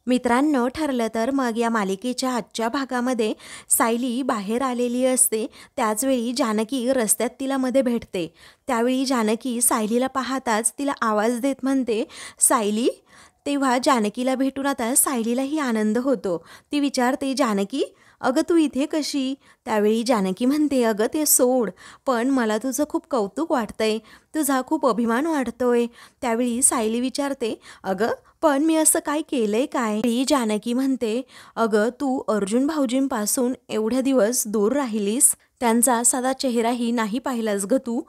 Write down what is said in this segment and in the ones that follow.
मित्रांनो, ठरलं तर मग या मालिकेच्या आजच्या भागामध्ये सायली बाहेर आलेली असते. त्याचवेळी जानकी रस्त्यात तिला मध्ये भेटते. त्यावेळी जानकी सायलीला पाहताच तिला आवाज देत म्हणते, सायली. तेव्हा जानकीला भेटून आता सायलीलाही आनंद होतो. ती विचारते, जानकी अगं तू इथे कशी? त्यावेळी जानकी म्हणते, अगं ते सोड, पण मला तुझं खूप कौतुक वाटतंय, तुझा खूप अभिमान वाटतोय. त्यावेळी सायली विचारते, अगं पण मी असं काय केलंय काय? ती जानकी म्हणते, अगं तू अर्जुन भाऊजींपासून एवढ्या दिवस दूर राहिलीस, त्यांचा साधा चेहराही नाही पाहिलास ग तू,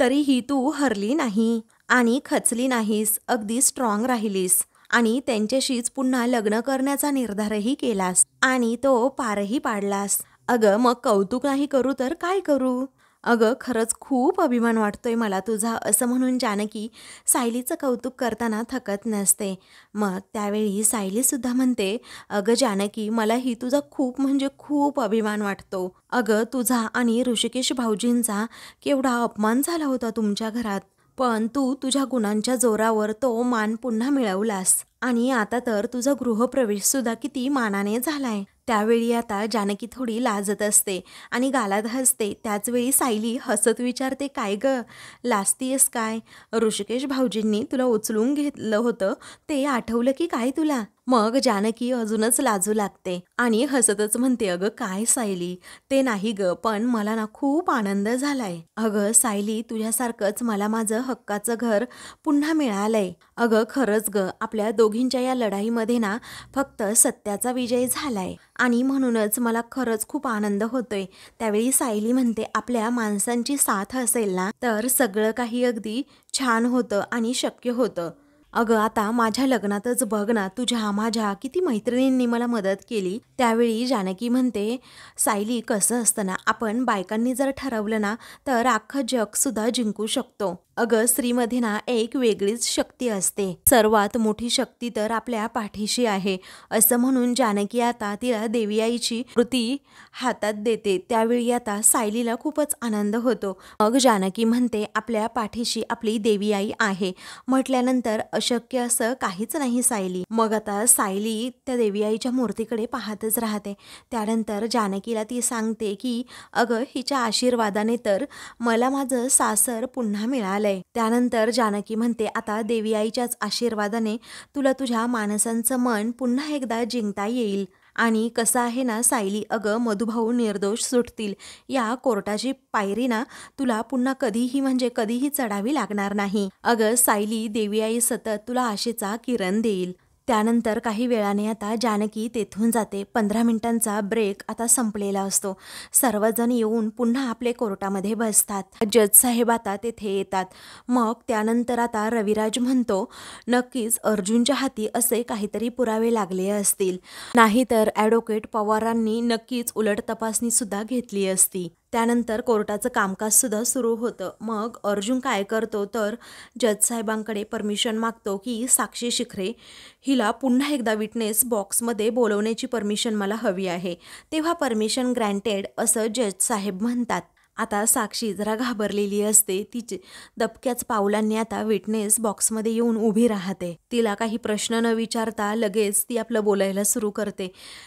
तरीही तू हरली नाही आणि खचली नाहीस, अगदी स्ट्रॉंग राहिलीस आणि त्यांच्याशीच पुन्हा लग्न करण्याचा निर्धारही केलास आणि तो पारही पाडलास. अगं मग कौतुक नाही करू तर काय करू? अगं खरंच खूप अभिमान वाटतोय मला तुझा, असं म्हणून जानकी सायलीचं कौतुक करताना थकत नसते. मग त्यावेळी सायलीसुद्धा म्हणते, अगं जानकी मलाही तुझा खूप म्हणजे खूप अभिमान वाटतो. अगं तुझा आणि ऋषिकेश भाऊजींचा केवढा अपमान झाला होता तुमच्या घरात, पण तू तुझ्या गुणांच्या जोरावर तो मान पुन्हा मिळवलास आणि आता तर तुझा गृहप्रवेशसुद्धा किती मानाने झालाय. त्यावेळी आता जानकी थोडी लाजत असते आणि गालात हसते. त्याचवेळी सायली हसत विचारते, काय ग लाजतीयस काय? ऋषिकेश भाऊजींनी तुला उचलून घेतलं होतं ते आठवलं की काय तुला? मग जानकी अजूनच लाजू लागते आणि हसतच म्हणते, अगं काय सायली, ते नाही ग, पण मला ना खूप आनंद झालाय. अगं सायली, तुझ्यासारखंच मला माझं हक्काचं घर पुन्हा मिळालंय. अगं खरंच ग, आपल्या दोघींच्या या लढाईमध्ये ना फक्त सत्याचा विजय झालाय आणि म्हणूनच मला खरंच खूप आनंद होतोय. त्यावेळी सायली म्हणते, आपल्या माणसांची साथ असेल ना तर सगळं काही अगदी छान होतं आणि शक्य होतं. अगं आता माझ्या लग्नातच बघ ना, तुझ्या माझ्या किती मैत्रिणींनी मला मदत केली. त्यावेळी जानकी म्हणते, सायली कसं असतं ना, आपण बायकांनी जर ठरवलं ना तर अख्खं जग सुद्धा जिंकू शकतो. अगं स्त्रीमध्ये ना एक वेगळीच शक्ती असते, सर्वात मोठी शक्ती तर आपल्या पाठीशी आहे, असं म्हणून जानकी आता तिला देवी आईची कृती हातात देते. त्यावेळी आता सायलीला खूपच आनंद होतो. मग जानकी म्हणते, आपल्या पाठीशी आपली देवी आई आहे म्हटल्यानंतर अशक्य असं काहीच नाही सायली. मग आता सायली त्या देवी आईच्या मूर्तीकडे पाहतच राहते. त्यानंतर जानकीला ती सांगते की अगं हिच्या आशीर्वादाने तर मला माझं सासर पुन्हा मिळालंय. त्यानंतर जानकी म्हणते, आता देवी आईच्याच आशीर्वादाने तुला तुझ्या माणसांचं मन पुन्हा एकदा जिंकता येईल. आणि कसं आहे ना सायली, अगं मधुभाऊ निर्दोष सुटतील या कोर्टाची पायरी ना तुला पुन्हा कधीही म्हणजे कधीही चढावी लागणार नाही. अगं सायली, देवी आई सतत तुला आशेचा किरण देईल. त्यानंतर काही वेळाने आता जानकी तेथून जाते. 15 मिनिटांचा ब्रेक आता संपलेला असतो. सर्वजण येऊन पुन्हा आपले कोर्टामध्ये बसतात. जज साहेब आता तेथे येतात. मग त्यानंतर आता रविराज म्हणतो, नक्कीच अर्जुनच्या हाती असे काहीतरी पुरावे लागले असतील, नाहीतर ॲडव्होकेट पवारांनी नक्कीच उलट तपासणी सुद्धा घेतली असती. त्यानंतर कोर्टाचं कामकाज सुद्धा सुरू होतं. मग अर्जुन काय करतो तर जज साहेबांकडे परमिशन मागतो की साक्षी शिखरे हिला पुन्हा एकदा विटनेस बॉक्समध्ये बोलवण्याची परमिशन मला हवी आहे. तेव्हा परमिशन ग्रँटेड असं जज साहेब म्हणतात. आता साक्षी जरा घाबरलेली असते. तिचे दबक्याच पावलांनी आता विटनेस बॉक्समध्ये येऊन उभी राहते. तिला काही प्रश्न न विचारता लगेच ती आपलं बोलायला सुरू करते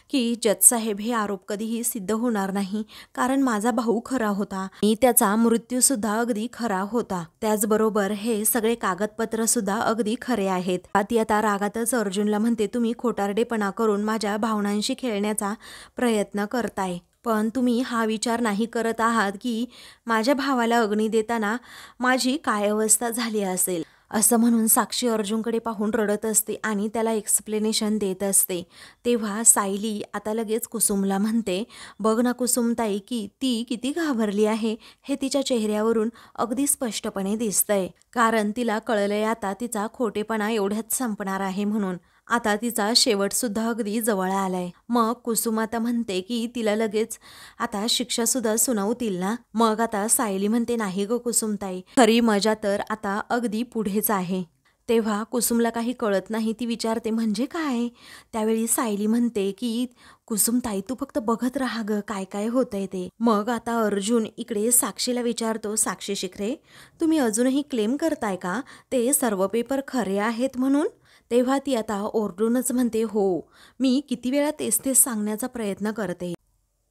की जज साहेब, हे आरोप कधीही सिद्ध होणार नाही, कारण माझा भाऊ खरा होता आणि त्याचा मृत्यूसुद्धा अगदी खरा होता. त्याचबरोबर हे सगळे कागदपत्र सुद्धा अगदी खरे आहेत. ती आता रागातच अर्जुनला म्हणते, तुम्ही खोटारडेपणा करून माझ्या भावनांशी खेळण्याचा प्रयत्न करताय, पण तुम्ही हा विचार नाही करत आहात की माझ्या भावाला अग्नी देताना माझी काय अवस्था झाली असेल. असं म्हणून साक्षी अर्जुनकडे पाहून रडत असते आणि त्याला एक्सप्लेनेशन देत असते. तेव्हा सायली आता लगेच कुसुमला म्हणते, बघ ना कुसुमताई, की ती किती घाबरली आहे हे तिच्या चेहऱ्यावरून अगदी स्पष्टपणे दिसतंय, कारण तिला कळलंय आता तिचा खोटेपणा एवढ्यात संपणार आहे म्हणून. आता तिचा शेवटसुद्धा अगदी जवळ आलाय. मग कुसुम आता म्हणते की तिला लगेच आता शिक्षा सुद्धा सुनावतील ना. मग आता सायली म्हणते, नाही ग कुसुमताई, खरी मजा तर आता अगदी पुढेच आहे. तेव्हा कुसुमला काही कळत नाही. ती विचारते, म्हणजे काय? त्यावेळी सायली म्हणते की कुसुमताई, तू फक्त बघत राहा ग, काय काय होतंय ते. मग आता अर्जुन इकडे साक्षीला विचारतो, साक्षी शिखरे, तुम्ही अजूनही क्लेम करताय का ते सर्व पेपर खरे आहेत म्हणून? तेव्हा ती आता ओरडूनच म्हणते, हो मी किती वेळा तेच तेच सांगण्याचा प्रयत्न करते.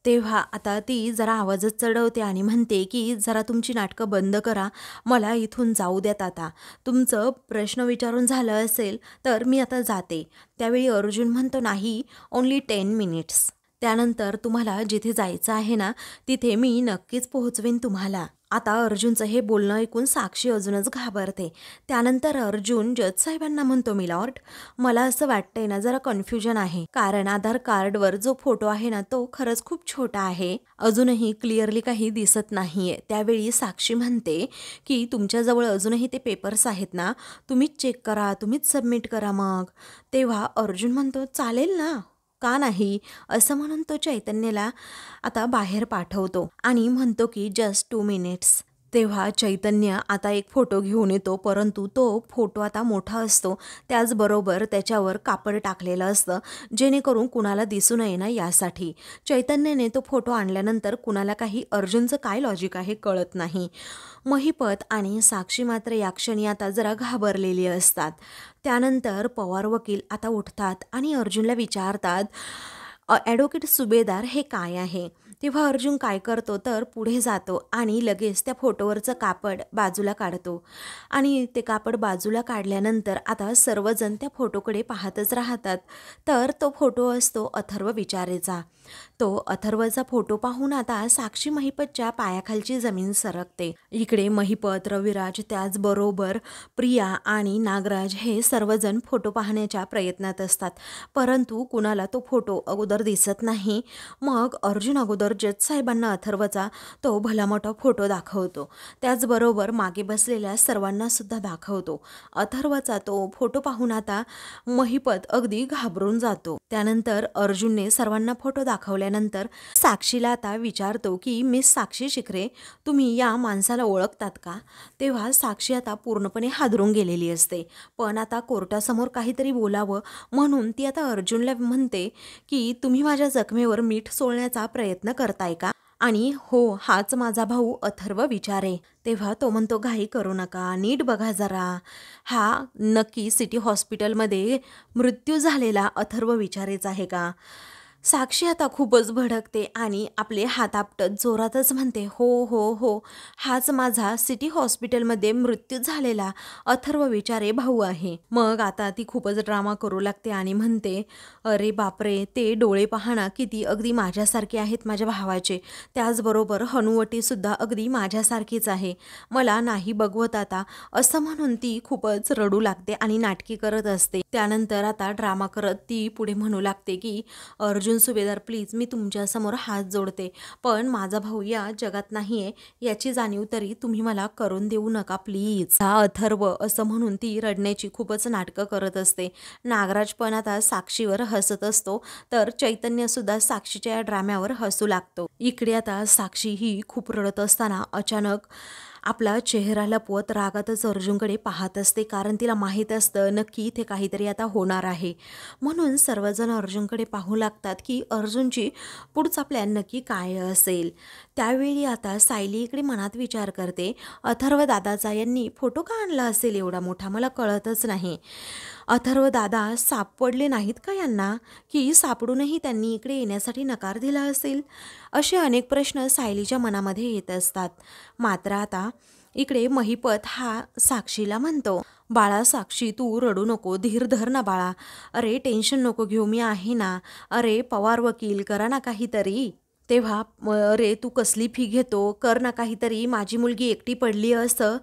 तेव्हा आता ती जरा आवाजच चढवते आणि म्हणते की जरा तुमची नाटकं बंद करा, मला इथून जाऊ द्यात आता. तुमचं प्रश्न विचारून झालं असेल तर मी आता जाते. त्यावेळी अर्जुन म्हणतो, नाही, ओन्ली 10 मिनिट्स. त्यानंतर तुम्हाला जिथे जायचं आहे ना तिथे मी नक्कीच पोहोचवेन तुम्हाला. आता अर्जुनचं हे बोलणं ऐकून साक्षी अजूनच घाबरते. त्यानंतर अर्जुन जज साहेबांना म्हणतो, मिलॉर्ड, मला असं वाटतंय ना जरा कन्फ्युजन आहे, कारण आधार कार्डवर जो फोटो आहे ना तो खरंच खूप छोटा आहे, अजूनही क्लिअरली काही दिसत नाहीये. त्यावेळी साक्षी म्हणते की तुमच्याजवळ अजूनही ते पेपर्स आहेत ना, तुम्हीच चेक करा, तुम्हीच सबमिट करा मग. तेव्हा अर्जुन म्हणतो, चालेल ना, का नाही, असं म्हणून तो चैतन्यला आता बाहेर पाठवतो आणि म्हणतो की जस्ट 2 मिनिट्स. तेव्हा चैतन्य आता एक फोटो घेऊन येतो, परंतु तो फोटो आता मोठा असतो, त्याचबरोबर त्याच्यावर कापड टाकलेलं असतं जेणेकरून कुणाला दिसू नये ना यासाठी. चैतन्याने तो फोटो आणल्यानंतर कुणाला काही अर्जुनचं काय लॉजिक आहे कळत नाही. महिपत आणि साक्षी मात्र या क्षणी आता जरा घाबरलेली असतात. त्यानंतर पवार वकील आता उठतात आणि अर्जुनला विचारतात, ॲडव्होकेट सुभेदार हे काय आहे. तेव्हा अर्जुन काय करतो तर पुढे जातो आणि लगेच त्या फोटोवरचं कापड बाजूला काढतो आणि ते कापड बाजूला काढल्यानंतर आता सर्वजण त्या फोटोकडे पाहतच राहतात. तर तो फोटो असतो अथर्व विचारेचा. तो अथर्वचा फोटो पाहून आता साक्षी महिपतच्या पायाखालची जमीन सरकते. इकडे महिपत, रविराज, त्याचबरोबर प्रिया आणि नागराज हे सर्वजण फोटो पाहण्याच्या प्रयत्नात असतात, परंतु कुणाला तो फोटो अगोदर दिसत नाही. मग अर्जुन अगोदर जज साहेबांना अथर्वचा तो भलामोठा फोटो दाखवतो, त्याचबरोबर मागे बसलेल्या सर्वांना सुद्धा दाखवतो. अथर्वचा तो फोटो पाहून आता महिपत अगदी घाबरून जातो. त्यानंतर अर्जुनने सर्वांना फोटो दाखवल्यानंतर साक्षीला आता विचारतो की मिस साक्षी शिखरे, तुम्ही या माणसाला ओळखतात का. तेव्हा साक्षी आता पूर्णपणे हादरून गेलेली असते, पण आता कोर्टासमोर काहीतरी बोलावं म्हणून ती आता अर्जुनला म्हणते की तुम्ही माझ्या जखमेवर मीठ सोडण्याचा प्रयत्न करताय का, आणि हो, हाच माझा भाऊ अथर्व विचारे. तेव्हा तो म्हणतो, घाई करू नका, नीट बघा जरा, हा नक्की सिटी हॉस्पिटलमध्ये मृत्यू झालेला अथर्व विचारेच आहे का. साक्षी आता खूपच भडकते आणि आपले हात आपटत जोरातच म्हणते, हो हो हो, हाच माझा सिटी हॉस्पिटलमध्ये मृत्यू झालेला अथर्व विचारे भाऊ आहे. मग आता ती खूपच ड्रामा करू लागते आणि म्हणते, अरे बापरे, ते डोळे पाहणा किती अगदी माझ्यासारखे आहेत माझ्या भावाचे, त्याचबरोबर हनुवटीसुद्धा अगदी माझ्यासारखीच आहे, मला नाही बघवत आता, असं म्हणून ती खूपच रडू लागते आणि नाटकी करत असते. त्यानंतर आता ड्रामा करत ती पुढे म्हणू लागते की अर्जुन सुभेदार, प्लीज मी तुमच्यासमोर हात जोडते, पण माझा भाऊ या जगात नाहीये याची जाणीव तरी तुम्ही मला करून देऊ नका प्लीज. हा अथर्व, असं म्हणून ती रडण्याची खूपच नाटकं करत असते. नागराज पण आता साक्षीवर हसत असतो, तर चैतन्य सुद्धा साक्षीच्या या ड्राम्यावर हसू लागतो. इकडे आता साक्षी ही खूप रडत असताना अचानक आपला चेहरा लपवत रागातच अर्जुनकडे पाहत असते, कारण तिला माहीत असतं नक्की इथे काहीतरी आता होणार आहे. म्हणून सर्वजण अर्जुनकडे पाहू लागतात की अर्जुनची पुढचा प्लॅन नक्की काय असेल. त्यावेळी आता सायली इकडे मनात विचार करते, अथर्व दादाचा यांनी फोटो का आणला असेल एवढा मोठा, मला कळतच नाही. अथर्व दादा सापडले नाहीत का यांना, की सापडूनही त्यांनी इकडे येण्यासाठी नकार दिला असेल. असे अनेक प्रश्न सायलीच्या मनामध्ये येत असतात. मात्र आता इकडे महिपत हा साक्षीला म्हणतो, बाळा साक्षी, तू रडू नको, धीर धर ना बाळा, अरे टेन्शन नको घेऊ, मी आहे ना, अरे पवार वकील, करा ना काहीतरी. तेव्हा अरे तू कसली फी घेतो, कर ना काहीतरी, माझी मुलगी एकटी पडली, असं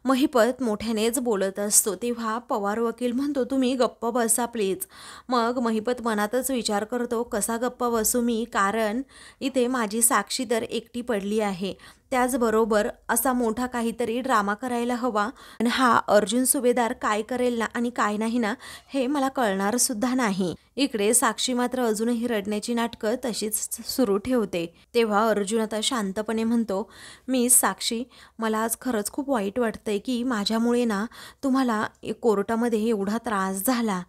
महिपत मोठ्यानेच बोलत असतो. तेव्हा पवार वकील म्हणतो, तुम्ही गप्प बसा प्लीज. मग महिपत मनातच विचार करतो, कसा गप्प बसू मी, कारण इथे माझी साक्षी तर एकटी पडली आहे, त्याचबरोबर असा मोठा काहीतरी ड्रामा करायला हवा, आणि हा अर्जुन सुभेदार काय करेल ना आणि काय नाही ना हे मला कळणार सुद्धा नाही. इकडे साक्षी मात्र अजूनही रडण्याची नाटकं तशीच सुरू ठेवते. तेव्हा अर्जुन आता शांतपणे म्हणतो, मी साक्षी, मला आज खरंच खूप वाईट वाटतंय की माझ्यामुळे ना तुम्हाला कोर्टामध्ये एवढा त्रास झाला,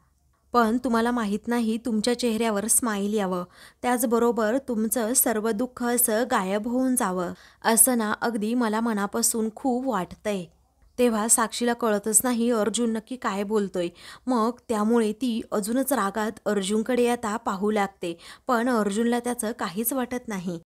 पण तुम्हाला माहीत नाही तुमच्या चेहऱ्यावर स्माईल यावं, त्याचबरोबर तुमचं सर्व दुःख असं गायब होऊन जावं, असं ना अगदी मला मनापासून खूप वाटतंय. तेव्हा साक्षीला कळतच नाही अर्जुन नक्की काय बोलतोय. मग त्यामुळे ती अजूनच रागात अर्जुनकडे आता पाहू लागते, पण अर्जुनला त्याचं काहीच वाटत नाही.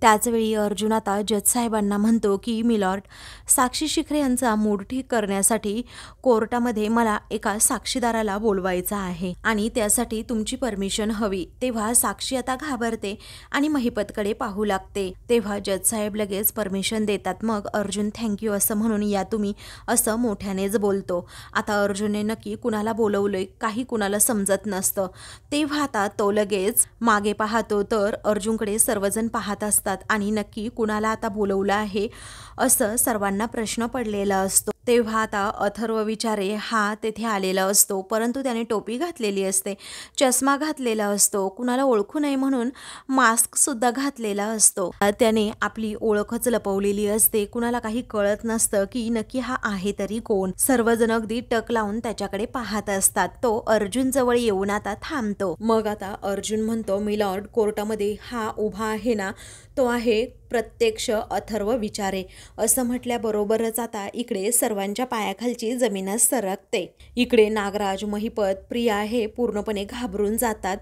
त्याचवेळी अर्जुन आता जज साहेबांना म्हणतो की मिलॉर्ड, साक्षी शिखरे यांचा मूड ठीक करण्यासाठी कोर्टामध्ये मला एका साक्षीदाराला बोलवायचं आहे आणि त्यासाठी तुमची परमिशन हवी. तेव्हा साक्षी आता घाबरते आणि महिपतकडे पाहू लागते. तेव्हा जज साहेब लगेच परमिशन देतात. मग अर्जुन थँक्यू असं म्हणून या तुम्ही असं मोठ्यानेच बोलतो. आता अर्जुनने नक्की कुणाला बोलवलंय काही कुणाला समजत नसतं. तेव्हा आता तो लगेच मागे पाहतो तर अर्जुनकडे सर्वजण पाहत असतात आणि नक्की कुणाला आता बोलवलं आहे असं सर्वांना प्रश्न पडलेला असतो. तेव्हा आता अथर्व विचारे हा तेथे आलेला असतो, परंतु त्याने टोपी घातलेली असते, चष्मा घातलेला असतो, कुणाला ओळखू नये म्हणून मास्क सुद्धा घातलेला असतो. त्याने आपली ओळखच लपवलेली असते. कुणाला काही कळत नसतं की नक्की हा आहे तरी कोण. सर्वजण अगदी टक लावून त्याच्याकडे पाहत असतात. तो अर्जुन जवळ येऊन आता थांबतो. मग आता अर्जुन म्हणतो, मिलॉर्ड, कोर्टामध्ये हा उभा आहे ना, तो आहे प्रत्यक्ष अथर्व विचारे. असं म्हटल्याबरोबरच आता इकडे सर्वांच्या पायाखालची जमीनच सरकते. इकडे नागराज, महिपत, प्रिया हे पूर्णपणे घाबरून जातात.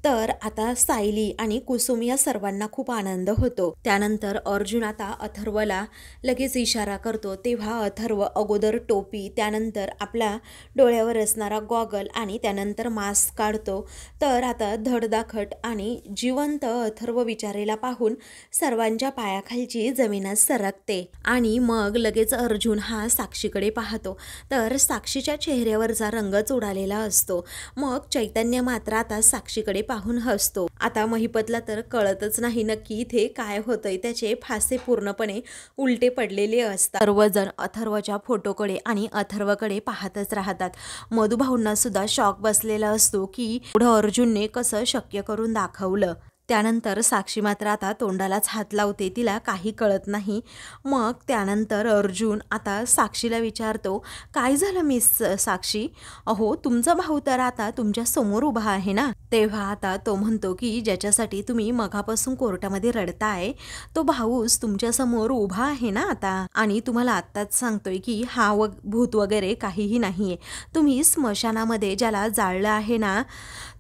तर आता सायली आणि कुसुम या सर्वांना खूप आनंद होतो. त्यानंतर अर्जुन आता अथर्वला लगेच इशारा करतो. तेव्हा अथर्व अगोदर टोपी, त्यानंतर आपल्या डोळ्यावर असणारा गॉगल आणि त्यानंतर मास्क काढतो. तर आता धडधाकट आणि जिवंत अथर्व विचारेला पाहून सर्वांच्या पायाखालची जमीनच सरकते आणि मग लगेच अर्जुन हा साक्षीकडे पाहतो. तर साक्षीच्या चेहऱ्यावरचा रंगच उडालेला असतो. मग चैतन्य मात्र आता साक्षीकडे पाहून हसतो. आता महिपतला तर कळतच नाही नक्की इथे काय होतंय. त्याचे फासे पूर्णपणे उलटे पडलेले असतात. सर्वजण अथर्वच्या फोटोकडे आणि अथर्वकडे पाहतच राहतात. मधुभाऊंना सुद्धा शॉक बसलेला असतो की पुढं अर्जुनने कसं शक्य करून दाखवलं. त्यानंतर साक्षी मात्र आता तोंडालाच हात लावते, तिला काही कळत नाही. मग त्यानंतर अर्जुन आता साक्षीला विचारतो, काय झालं मिस साक्षी? अहो, तुमचा भाऊ तर आता तुमच्या समोर उभा आहे ना. तेव्हा आता तो म्हणतो की ज्याच्यासाठी तुम्ही मगापासून कोर्टामध्ये रडताय तो भाऊच तुमच्या समोर उभा आहे ना आता. आणि तुम्हाला आत्ताच सांगतोय की हा भूत वगैरे काहीही नाहीये. तुम्ही स्मशानामध्ये ज्याला जाळलं आहे ना,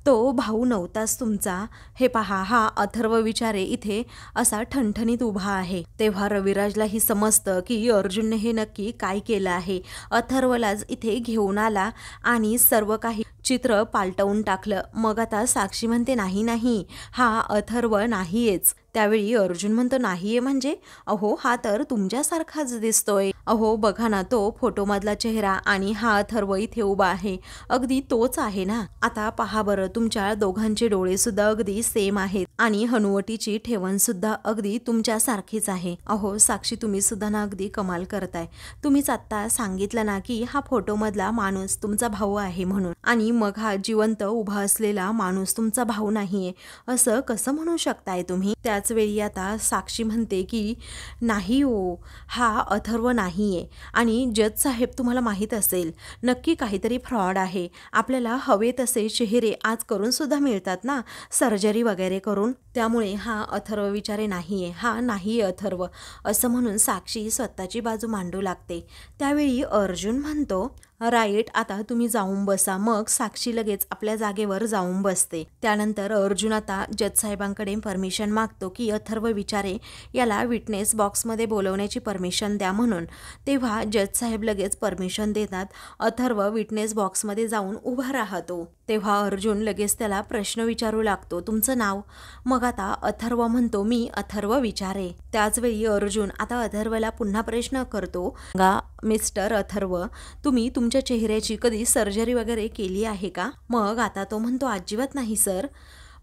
तो भाऊ नव्हताच तुमचा. हे पहा, हा अथर्व विचारे इथे असा ठणठणीत उभा आहे. तेव्हा रविराजलाही समजतं की अर्जुनने हे नक्की काय केलं आहे. अथर्वलाच इथे घेऊन आला आणि सर्व काही चित्र पालटवून टाकलं. मग आता साक्षी म्हणते, नाही नाही, हा अथर्व नाहीयेच. त्यावेळी अर्जुन म्हणतो, नाहीये म्हणजे? अहो, हा तर तुमच्यासारखाच दिसतोय. अहो बघा ना, तो फोटोमधला चेहरा आणि हा अथर्व इथे उभा आहे, अगदी तोच आहे ना. आता पहा बरं, तुमच्या दोघांचे डोळे सुद्धा अगदी सेम आहेत आणि हनुवटीची ठेवण सुद्धा अगदी तुमच्यासारखीच आहे. अहो साक्षी, तुम्ही सुद्धा ना अगदी कमाल करताय. तुम्हीच आत्ता सांगितलं ना की हा फोटोमधला माणूस तुमचा भाऊ आहे म्हणून, आणि मग हा जिवंत उभा असलेला माणूस तुमचा भाऊ नाहीये असं कसं म्हणू शकताय तुम्ही? त्याच वेळी आता साक्षी म्हणते की नाही हो, हा अथर्व नाहीये. आणि जज साहेब, तुम्हाला माहीत असेल नक्की काहीतरी फ्रॉड आहे. आपल्याला हवे तसे चेहरे आज करून सुद्धा मिळतात ना, सर्जरी वगैरे करून. त्यामुळे हा अथर्व विचारे नाहीये, हा नाहीये अथर्व असं म्हणून साक्षी स्वतःची बाजू मांडू लागते. त्यावेळी अर्जुन म्हणतो, राईट, आता तुम्ही जाऊन बसा. मग साक्षी लगेच आपल्या जागेवर जाऊन बसते. त्यानंतर अर्जुन आता जज साहेबांकडे परमिशन मागतो की अथर्व विचारे याला विटनेस बॉक्समध्ये बोलवण्याची परमिशन द्या म्हणून. तेव्हा जज साहेब लगेच परमिशन देतात. अथर्व विटनेस बॉक्समध्ये जाऊन उभा राहतो. तेव्हा अर्जुन लगेच त्याला प्रश्न विचारू लागतो, तुमचं नाव? मग आता अथर्व म्हणतो, मी अथर्व विचारे. त्याचवेळी अर्जुन आता अथर्वला पुन्हा प्रश्न करतो, गा मिस्टर अथर्व, तुम्ही तुमच्या चेहऱ्याची कधी सर्जरी वगैरे केली आहे का? मग आता तो म्हणतो, अजिबात नाही सर.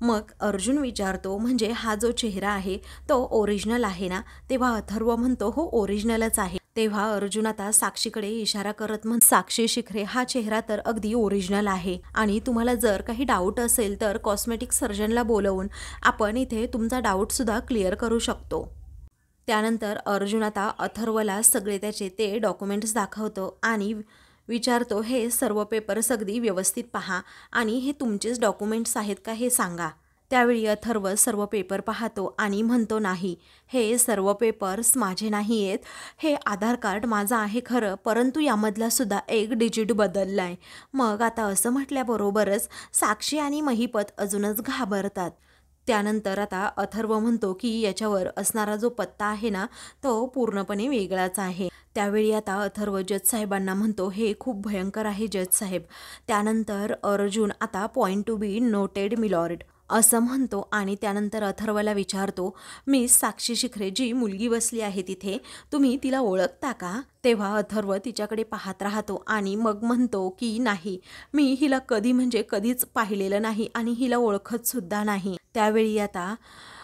मग अर्जुन विचारतो, म्हणजे हा जो चेहरा आहे तो ओरिजिनल आहे ना? तेव्हा अथर्व म्हणतो, हो ओरिजिनलच आहे. तेव्हा अर्जुन आता साक्षीकडे इशारा करत साक्षी शिखरे, हा चेहरा तर अगदी ओरिजिनल आहे आणि तुम्हाला जर काही डाऊट असेल तर कॉस्मेटिक सर्जनला बोलवून आपण इथे तुमचा डाऊट सुद्धा क्लिअर करू शकतो. त्यानंतर अर्जुन आता अथर्वला सगळे त्याचे ते डॉक्युमेंट्स दाखवतो आणि विचारतो, हे सर्व पेपर्स अगदी व्यवस्थित पहा आणि हे तुमचेच डॉक्युमेंट्स आहेत का हे सांगा. त्यावेळी अथर्व सर्व पेपर पाहतो आणि म्हणतो, नाही, हे सर्व पेपर्स माझे नाही आहेत. हे आधार कार्ड माझं आहे खरं, परंतु यामधला सुद्धा एक डिजिट बदलला आहे. मग आता असं म्हटल्याबरोबरच साक्षी आणि महिपत अजूनच घाबरतात. त्यानंतर आता अथर्व म्हणतो की याच्यावर असणारा जो पत्ता आहे ना, तो पूर्णपणे वेगळाच आहे. त्यावेळी आता अथर्व जज साहेबांना म्हणतो, हे खूप भयंकर आहे जज साहेब. त्यानंतर अर्जुन आता point to be noted my lord असं म्हणतो आणि त्यानंतर अथर्वला विचारतो, मिस साक्षी शिखरे जी मुलगी बसली आहे तिथे, तुम्ही तिला ओळखता का? तेव्हा अथर्व तिच्याकडे पाहत राहतो आणि मग म्हणतो की नाही, मी हिला कधीच पाहिलेलं नाही आणि हिला ओळखत सुद्धा नाही. त्यावेळी आता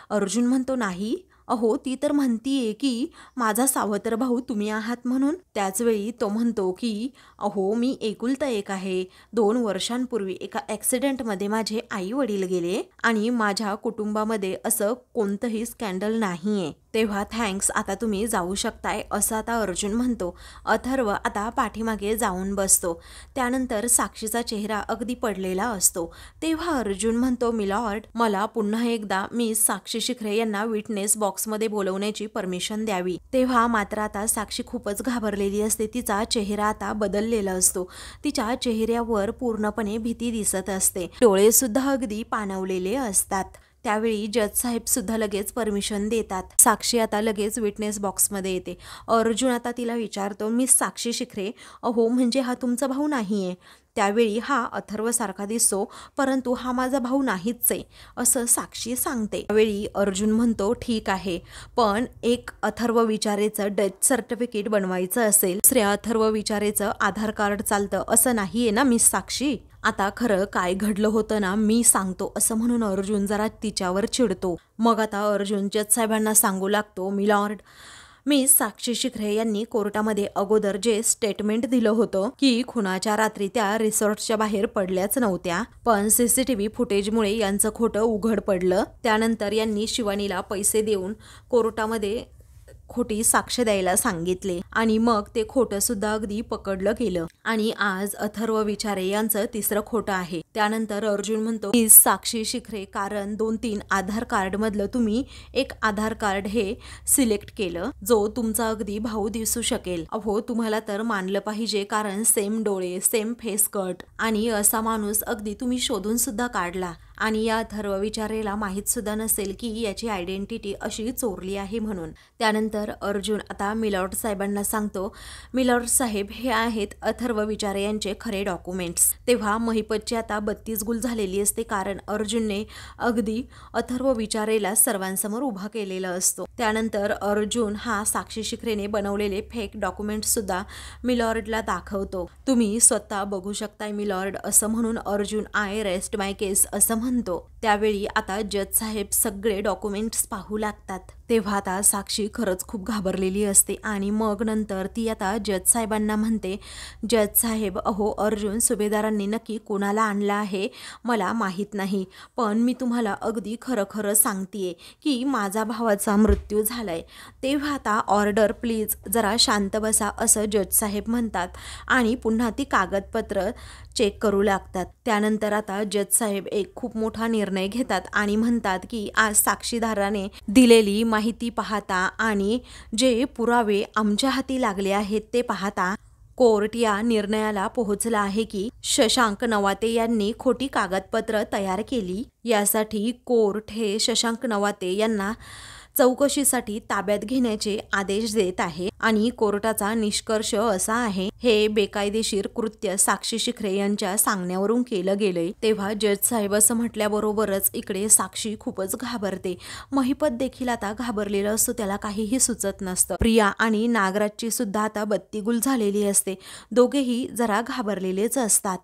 अर्जुन म्हणतो, नाही, अहो ती तर म्हणतीये की माझा सावत्र भाऊ तुम्ही आहात म्हणून. त्याचवेळी तो म्हणतो की अहो मी एकुलता एक आहे. 2 वर्षांपूर्वी एका ॲक्सिडेंटमध्ये माझे आई वडील गेले आणि माझ्या कुटुंबामध्ये असं कोणतंही स्कॅन्डल नाहीये. तेव्हा थँक्स, आता तुम्ही जाऊ शकताय असं आता अर्जुन म्हणतो. अथर्व आता पाठीमागे जाऊन बसतो. त्यानंतर साक्षीचा चेहरा अगदी पडलेला असतो. तेव्हा अर्जुन म्हणतो, मिलॉर्ड, मला पुन्हा एकदा मिस साक्षी शिखरे यांना विटनेस बॉक्समध्ये बोलवण्याची परमिशन द्यावी. तेव्हा मात्र आता साक्षी खूपच घाबरलेली असते. तिचा चेहरा आता बदललेला असतो. तिच्या चेहऱ्यावर पूर्णपणे भीती दिसत असते. डोळे सुद्धा अगदी पाणवलेले असतात. त्यावेळी जज साहेब सुद्धा लगेच परमिशन देतात. साक्षी आता लगेच विटनेस बॉक्समध्ये येते. अर्जुन आता तिला विचारतो, मिस साक्षी शिखरे, अहो म्हणजे हा तुमचा भाऊ नाहीये. त्यावेळी हा अथर्वसारखा दिसतो, परंतु हा माझा भाऊ नाहीच आहे असं साक्षी सांगते. त्यावेळी अर्जुन म्हणतो, ठीक आहे, पण एक अथर्व विचारेचं डेथ सर्टिफिकेट बनवायचं असेल, दुसऱ्या अथर्व विचारेचं आधार कार्ड चालतं असं नाहीये ना मिस साक्षी? आता खरं काय घडलं होतं ना मी सांगतो असं म्हणून अर्जुन जरा तिच्यावर चिडतो. मग आता अर्जुन जज साहेबांना सांगू लागतो, मिलॉर्ड, मिस साक्षी शिखरे यांनी कोर्टामध्ये अगोदर जे स्टेटमेंट दिलं होतं की खुनाच्या रात्री त्या रिसॉर्टच्या बाहेर पडल्याच नव्हत्या, पण CCTV फुटेजमुळे यांचं खोटं उघड पडलं. त्यानंतर यांनी शिवानीला पैसे देऊन कोर्टामध्ये खोटी साक्ष द्यायला सांगितले आणि मग ते खोटं सुद्धा अगदी पकडलं गेलं आणि आज अथर्व विचारे यांचं तिसरं खोटं आहे. त्यानंतर अर्जुन म्हणतो, मिस साक्षी शिखरे, कारण 2-3 आधार कार्ड मधलं तुम्ही एक आधार कार्ड हे सिलेक्ट केलं जो तुमचा अगदी भाऊ दिसू शकेल. अहो तुम्हाला तर मानलं पाहिजे, कारण सेम डोळे, सेम फेस कट आणि असा माणूस अगदी तुम्ही शोधून सुद्धा काढला आणि या अथर्व विचारेला माहीत सुद्धा नसेल की याची आयडेंटिटी अशी चोरली आहे म्हणून. त्यानंतर अर्जुन आता मिलॉर्ड साहेबांना सांगतो, मिलॉर्ड साहेब, हे आहेत अथर्व विचारे यांचे खरे डॉक्युमेंट्स. तेव्हा महिपतची आता 32 गुल झालेली असते, कारण अर्जुनने अगदी अथर्व विचारेला सर्वांसमोर उभा केलेला असतो. त्यानंतर अर्जुन हा साक्षी शिखरेने बनवलेले फेक डॉक्युमेंट्स सुद्धा मिलॉर्डला दाखवतो. तुम्ही स्वतः बघू शकताय मिलॉर्ड असं म्हणून अर्जुन आय रेस्ट माय केस असं म्हणतो. त्यावेळी आता जज साहेब सगळे डॉक्युमेंट्स पाहू लागतात. तेव्हा आता साक्षी खरंच खूप घाबरलेली असते आणि मग नंतर ती आता जज साहेबांना म्हणते, जज साहेब, अहो अर्जुन सुभेदारांनी नक्की कोणाला आणलं आहे मला माहीत नाही, पण मी तुम्हाला अगदी खरं सांगतेय की माझा भावाचा मृत्यू झालाय. तेव्हा आता ऑर्डर प्लीज, जरा शांत बसा असं जज साहेब म्हणतात आणि पुन्हा ती कागदपत्र चेक करू लागतात. त्यानंतर आता जज साहेब एक खूप मोठा निर्णय घेतात आणि म्हणतात की आज साक्षीदाराने दिलेली माहिती पाहता आणि जे पुरावे आमच्या हाती लागले आहेत ते पाहता कोर्ट या निर्णयाला पोहोचला आहे की शशांक नवाते यांनी खोटी कागदपत्र तयार केली. यासाठी कोर्ट हे शशांक नवाते यांना चौकशीसाठी ताब्यात घेण्याचे आदेश देत आहे आणि कोर्टाचा निष्कर्ष असा आहे, हे बेकायदेशीर कृत्य साक्षी शिखरे यांच्या सांगण्यावरून केलं गेलंय. तेव्हा जज साहेब असं म्हटल्याबरोबरच इकडे साक्षी खूपच घाबरते. महिपत देखील आता घाबरलेलं असतो, त्याला काहीही सुचत नसतं. प्रिया आणि नागराजची सुद्धा आता 32 गुल झालेली असते. दोघेही जरा घाबरलेलेच असतात.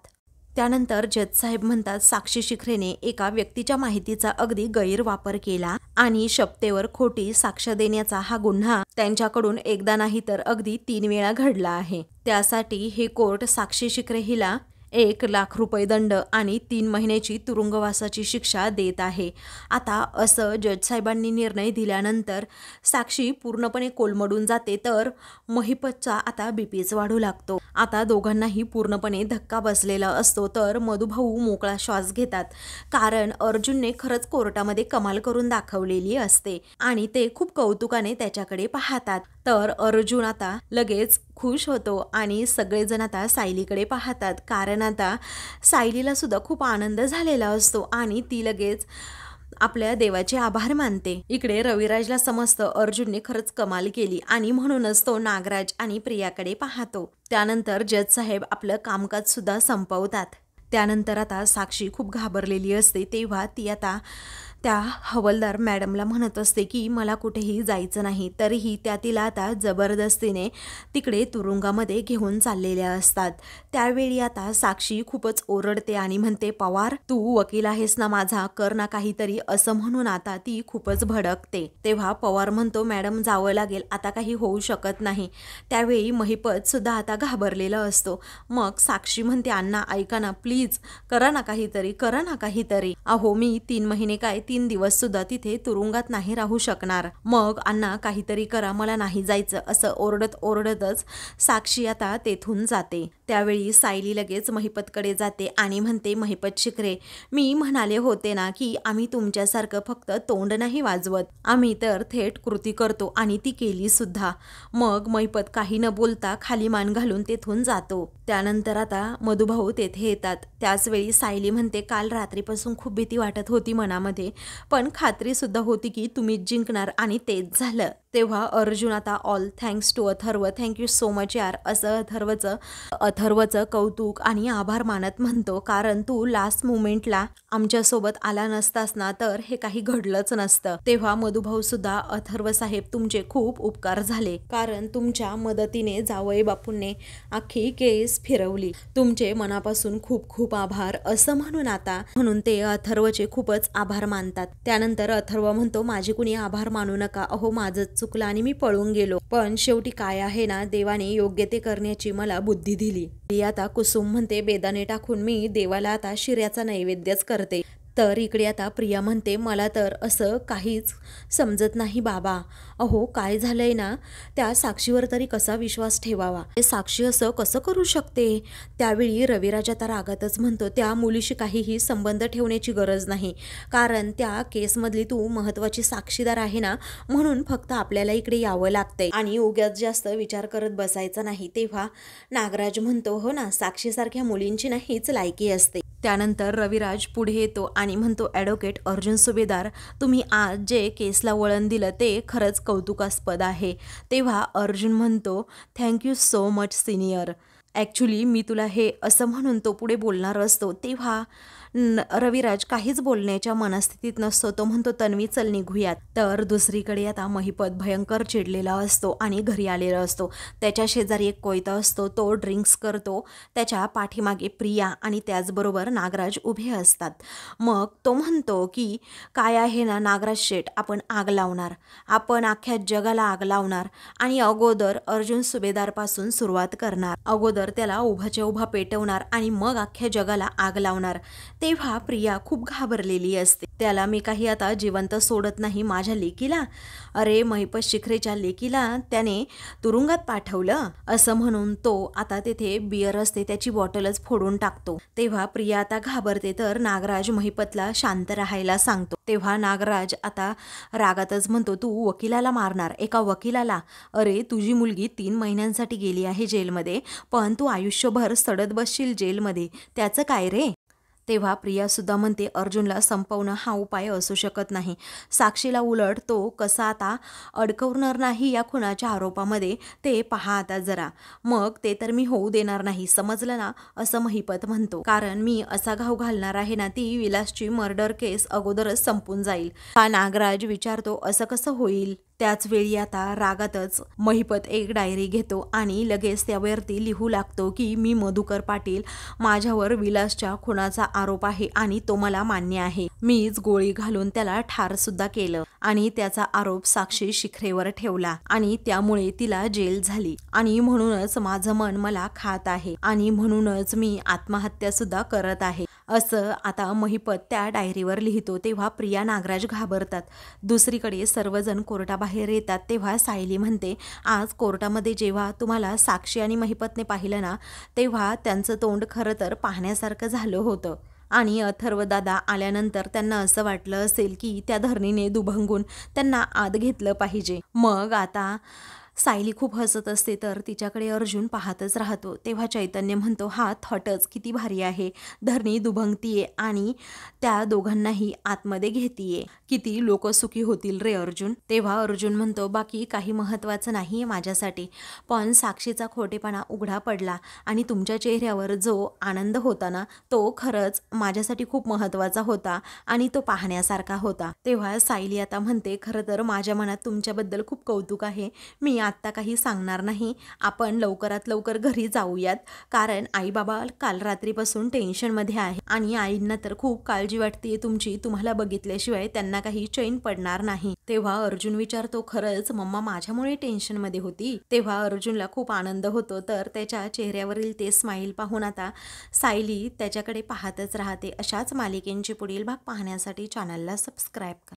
त्यानंतर जज साहेब म्हणतात, साक्षी शिखरेने एका व्यक्तीच्या माहितीचा अगदी गैरवापर केला आणि शपथेवर खोटी साक्ष देण्याचा हा गुन्हा त्यांच्याकडून एकदा नाही तर अगदी 3 वेळा घडला आहे. त्यासाठी हे कोर्ट साक्षी शिखरे हिला 1,00,000 दंड आणि 3 महिन्याची तुरुंगवासाची शिक्षा देत आहे. आता असं जज साहेबांनी निर्णय दिल्यानंतर साक्षी पूर्णपणे कोलमडून जाते, तर महिपतचा आता बीपीच वाढू लागतो. आता दोघांनाही पूर्णपणे धक्का बसलेला असतो. तर मधुभाऊ मोकळा श्वास घेतात, कारण अर्जुनने खरंच कोर्टामध्ये कमाल करून दाखवलेली असते आणि ते खूप कौतुकाने त्याच्याकडे पाहतात. तर अर्जुन आता लगेच खुश होतो आणि सगळेजण आता सायलीकडे पाहतात, कारण आता सायलीला सुद्धा खूप आनंद झालेला असतो आणि ती लगेच आपल्या देवाचे आभार मानते. इकडे रविराजला समजतं अर्जुनने खरंच कमाल केली आणि म्हणूनच तो नागराज आणि प्रियाकडे पाहतो. त्यानंतर जज साहेब आपलं कामकाज सुद्धा संपवतात. त्यानंतर आता साक्षी खूप घाबरलेली असते, तेव्हा ती आता त्या हवालदार मॅडमला म्हणत असते की मला कुठेही जायचं नाही. तरीही त्या तिला आता जबरदस्तीने तिकडे तुरुंगामध्ये घेऊन चाललेल्या असतात. त्यावेळी आता साक्षी खूपच ओरडते आणि म्हणते, पवार तू वकील आहेस ना माझा, कर ना काहीतरी, असं म्हणून आता ती खूपच भडकते. तेव्हा पवार म्हणतो, मॅडम जावं लागेल, आता काही होऊ शकत नाही. त्यावेळी महिपत सुद्धा आता घाबरलेला असतो. मग साक्षी म्हणते, अण्णा ऐका ना प्लीज, करा ना काहीतरी, करा ना काहीतरी. अहो मी 3 महिने काय 3 दिवस सुद्धा तिथे तुरुंगात नाही राहू शकणार. मग अण्णा काहीतरी करा, मला नाही जायचं, असं ओरडत ओरडतच साक्षी आता तेथून जाते. त्यावेळी सायली लगेच महिपतकडे जाते आणि म्हणते, महिपत शिखरे, मी म्हणाले होते ना की आम्ही तुमच्यासारखं फक्त तोंड नाही वाजवत, आम्ही तर थेट कृती करतो आणि ती केली सुद्धा. मग महिपत काही न बोलता खाली मान घालून तेथून जातो. त्यानंतर आता मधुभाऊ तेथे येतात. त्याच वेळी सायली म्हणते, काल रात्रीपासून खूप भीती वाटत होती मनामध्ये, पण खात्री सुद्धा होती की तुम्हीच जिंकणार आणि तेच झालं. तेव्हा अर्जुन आता all thanks to Atharva, thank you so much यार, असं अथर्वचं कौतुक आणि आभार मानत म्हणतो, कारण तू लास्ट मुमेंटला आमच्यासोबत आला नसतास ना तर हे काही घडलंच नसतं. तेव्हा मधुभाऊ सुद्धा, अथर्व साहेब तुमचे खूप उपकार झाले, कारण तुमच्या मदतीने जावई बापूंने अख्खी केस फिरवली, तुमचे मनापासून खूप खूप आभार, असं म्हणून ते अथर्वचे खूपच आभार मानतात. त्यानंतर अथर्व म्हणतो, माझे कुणी आभार मानू नका, अहो माझंच चुकलं आणि मी पळून गेलो, पण शेवटी काय आहे ना, देवाने योग्य ते करण्याची मला बुद्धी दिली. आता कुसुम म्हणते, बेदाणे टाकून मी देवाला आता शिऱ्याचा नैवेद्यच करते. तर इकडे आता प्रिया म्हणते, मला तर असं काहीच समजत नाही बाबा, अहो काय झालंय ना, त्या साक्षीवर तरी कसा विश्वास ठेवावा, साक्षी असं कसं करू शकते. त्यावेळी रविराज आता रागातच म्हणतो, त्या मुलीशी काहीही संबंध ठेवण्याची गरज नाही, कारण त्या केसमधली तू महत्वाची साक्षीदार आहे ना, म्हणून फक्त आपल्याला इकडे यावं लागतंय आणि उगाच जास्त विचार करत बसायचा नाही. तेव्हा नागराज म्हणतो, हो ना, साक्षीसारख्या मुलींची ना हीच लायकी असते. त्यानंतर रविराज पुढे येतो आणि म्हणतो, ॲडव्होकेट अर्जुन सुभेदार, तुम्ही आज जे केसला वळण दिलं ते खरंच कौतुकास्पद आहे. तेव्हा अर्जुन म्हणतो, thank you so much senior, actually मी तुला हे असं म्हणून तो पुढे बोलणार असतो. तेव्हा रविराज काहीच बोलण्याच्या मनस्थितीत नसतो. तो म्हणतो, तन्वी चल निघूयात. तर दुसरीकडे आता महिपत भयंकर चिडलेला असतो आणि घरी आलेला असतो. त्याच्या शेजारी एक कोयता असतो, तो ड्रिंक्स करतो. त्याच्या पाठीमागे प्रिया आणि त्याचबरोबर नागराज उभे असतात. मग तो म्हणतो की काय आहे ना नागराज शेठ, आपण आग लावणार, आपण अख्ख्या जगाला आग लावणार आणि अगोदर अर्जुन सुभेदारपासून सुरुवात करणार, अगोदर त्याला उभाच्या उभा पेटवणार आणि मग अख्ख्या जगाला आग लावणार. तेव्हा प्रिया खूप घाबरलेली असते. त्याला मी काही आता जिवंत सोडत नाही, माझ्या लेकीला, अरे महिपत शिखरेच्या लेकीला त्याने तुरुंगात पाठवलं, असं म्हणून तो आता तेथे बियर असते त्याची बॉटलच फोडून टाकतो. तेव्हा प्रिया आता घाबरते. तर नागराज महिपतला शांत राहायला सांगतो. तेव्हा नागराज आता रागातच म्हणतो, तू वकिलाला मारणार, एका वकिलाला, अरे तुझी मुलगी 3 महिन्यांसाठी गेली आहे जेलमध्ये, पण तू आयुष्यभर सडत बसशील जेलमध्ये, त्याचं काय रे. तेव्हा प्रिया सुद्धा म्हणते, अर्जुनला संपवणं हा उपाय असू शकत नाही, साक्षीला उलट तो कसा आता अडकवणार नाही या खुनाच्या आरोपामध्ये, ते पहा आता जरा, मग ते तर मी होऊ देणार नाही, समजलं ना, असं महिपत म्हणतो, कारण मी असा घाव घालणार आहे ना, ती विलासची मर्डर केस अगोदरच संपून जाईल. हा नागराज विचारतो, असं कसं होईल. त्याच वेळी आता रागातच महिपत एक डायरी घेतो आणि लगेच त्यावरती लिहू लागतो की मी मधुकर पाटील, माझ्यावर विलासच्या खुनाचा आरोप आहे आणि तो मला मान्य आहे. मीच गोळी घालून त्याला ठार सुद्धा केलं आणि त्याचा आरोप साक्षी शिखरेवर ठेवला आणि त्यामुळे तिला जेल झाली आणि म्हणूनच माझं मन मला खात आहे आणि म्हणूनच मी आत्महत्या सुद्धा करत आहे असं आता महिपत त्या डायरीवर लिहितो. तेव्हा प्रिया नागराज घाबरतात. दुसरीकडे सर्वजण कोर्टाबाहेर येतात तेव्हा सायली म्हणते, आज कोर्टामध्ये जेव्हा तुम्हाला साक्षी आणि महिपतने पाहिलं ना, तेव्हा त्यांचं तोंड खरं तर पाहण्यासारखं झालं होतं आणि अथर्वदादा आल्यानंतर त्यांना असं वाटलं असेल की त्या धरणीने दुभंगून त्यांना आत घेतलं पाहिजे. मग आता सायली खूप हसत असते तर तिच्याकडे अर्जुन पाहतच राहतो. तेव्हा चैतन्य म्हणतो, हा थॉटच किती भारी आहे. धरणी दुभंगतीये आणि त्या दोघांनाही आतमध्ये घेतीये. किती लोक सुखी होतील रे अर्जुन. तेव्हा अर्जुन म्हणतो, बाकी काही महत्त्वाचं नाही माझ्यासाठी, पण साक्षीचा खोटेपणा उघडा पडला आणि तुमच्या चेहऱ्यावर जो आनंद होता ना, तो खरंच माझ्यासाठी खूप महत्त्वाचा होता आणि तो पाहण्यासारखा होता. तेव्हा सायली आता म्हणते, खरं तर माझ्या मनात तुमच्याबद्दल खूप कौतुक आहे. मी आत्ता काही सांगणार नाही. आपण लवकरात लवकर घरी जाऊयात, कारण आई बाबा काल रात्रीपासून टेन्शनमध्ये आहे आणि आईंना तर खूप काळजी वाटते तुमची. तुम्हाला बघितल्याशिवाय त्यांना काही चैन पडणार नाही. तेव्हा अर्जुन विचारतो, खरंच मम्मा माझ्यामुळे टेन्शनमध्ये होती? तेव्हा अर्जुनला खूप आनंद होतो तर त्याच्या चेहऱ्यावरील ते स्माईल पाहून आता सायली त्याच्याकडे पाहतच राहते. अशाच मालिकेंचे पुढील भाग पाहण्यासाठी चॅनलला सबस्क्राईब करा.